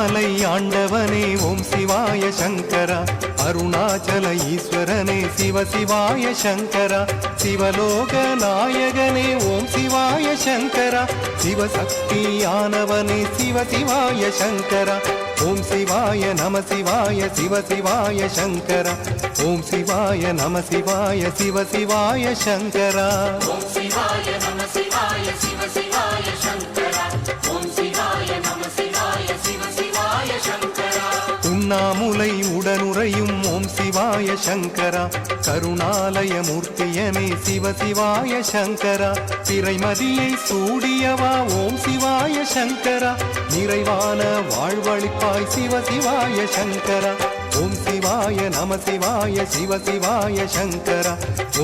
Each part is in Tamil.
அண்ணாமலை ஆண்டவனே ஓம் சிவாய சங்கரா, அருணாச்சல ஈஸ்வரனே சிவ சிவாய சங்கரா, சிவலோக நாயகனே ஓம் சிவாய சங்கரா, சிவசக்தியானவனே சிவ சிவாய சங்கரா, ஓம் சிவாய நம சிவாய சிவ சிவாய சங்கரா, ஓம் சிவாய நம சிவாய சிவ சிவாய சங்கரா, ஓம் சிவாய நம சிவாய சிவ சிவாய சங்கரா, ஓம் சிவாய நம சிவாய சிவ சிவாய சங்கரா. உண்ணாமுலை உடனுறையும் ஓம் சிவாய சங்கரா, கருணாலய மூர்த்தியனே சிவ சிவாய சங்கரா, திரைமதியை சூடியவா ஓம் சிவாய சங்கரா, நிறைவான வாழ்வழிப்பாய் சிவ சிவாய சங்கரா, ஓம் சிவாய நம சிவாய சிவ சிவாய சங்கரா,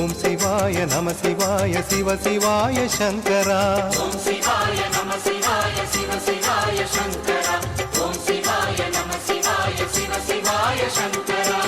ஓம் சிவாய நம சிவாய சிவ சிவாய சங்கரா, ஓம் சிவாய நம சிவாய சிவ சிவாய சங்கரா, ஓம் சிவாய நம சிவாய சிவ சிவாய சங்கரா.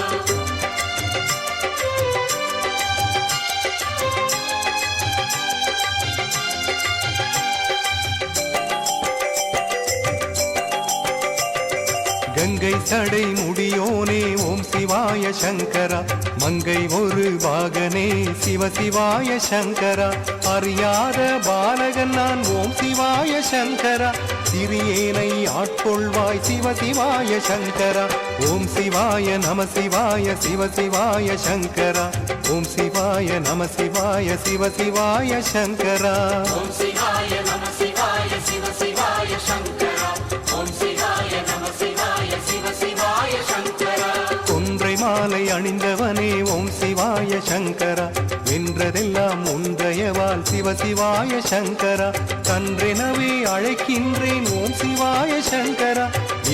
கங்கை சடை முடியோனே ஓம் சிவாய சங்கரா, மங்கை ஒரு பாகனே சிவ சிவாய சங்கரா, அறியாத பாலகன் நான் ஓம் சிவாய சங்கரா, சிறியேனை ஆட்கொள்வாய் சிவ சிவாய சங்கரா, ஓம் சிவாய நம சிவாய சிவ சிவாய சங்கரா, ஓம் சிவாய நம சிவாய சிவ சிவாய சங்கரா, ஓம் சிவாய நம சிவாய சிவ சிவாய சங்கரா, ஓம் சிவாய நம சிவாய சிவ சிவாய சங்கரா. ஒன்றை மாலை அணிந்தவனே ஓம் சிவாய சங்கரா, வென்றதெல்லாம் ஒன்றையவால் சிவ சிவாய சங்கரா, கன்றெனவே அழைக்கின்றேன் ஓம் சிவாய சங்கரா,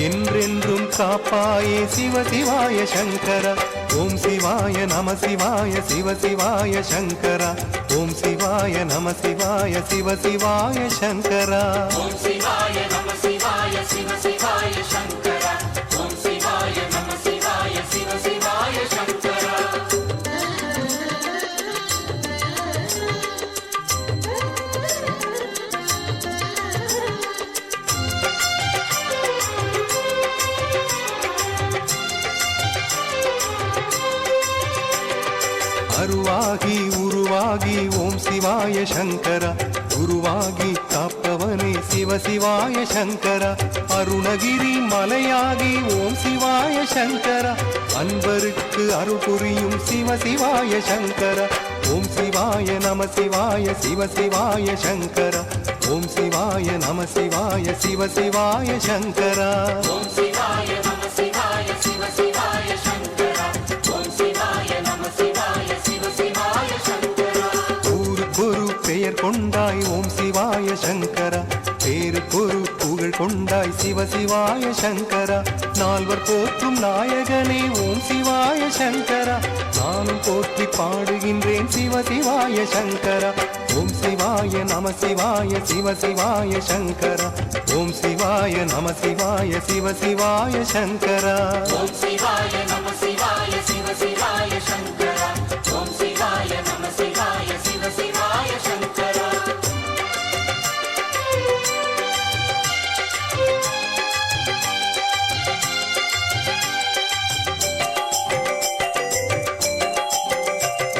என்றென்றும் காப்பாயே சிவ சிவாய சங்கரா, ஓம் சிவாய நம சிவாய சிவ சிவாய சங்கரா, ஓம் சிவாய நம சிவாய சிவ சிவாய சங்கரா, ஓம் சிவாய நம சிவாய சிவ சிவாய சங்கரா, ஓம் சிவாய நம சிவாய சிவ சிவாய சங்கரா. அருவாகி உருவாகி ஓம் சிவாய சங்கரா, குருவாகி காப்பவனே சிவ சிவாய சங்கரா, அருணகிரி மலையாகி ஓம் சிவாய சங்கரா, அன்பருக்கு அருள் புரியும் சிவ சிவாய சங்கரா, ஓம் சிவாய நம சிவாய சிவ சிவாய சங்கரா, ஓம் சிவாய நம சிவாய சிவ சிவாய சங்கரா, ஓம் சிவாய நம சிவாய சிவ சிவாய சங்கரா, ஓம் சிவாய நம சிவாய சிவ சிவாய சங்கரா. ஊருக்கொரு பெயர் கொண்டாய் ஓம் சிவாய சங்கரா, பேருக்கொரு புகழ் கொண்டாய் சிவ சிவாய சங்கரா, நால்வர் போற்றும் நாயகனே ஓம் சிவாய சங்கரா, நானும் போற்றி பாடுகின்றேன் சிவ சிவாய சங்கரா, ஓம் சிவாய நம சிவாய சிவ சிவாய சங்கரா, ஓம் சிவாய நம சிவாய சிவ சிவாய சங்கரா, ஓம் சிவாய நம சிவாய சிவ சிவாய சங்கரா,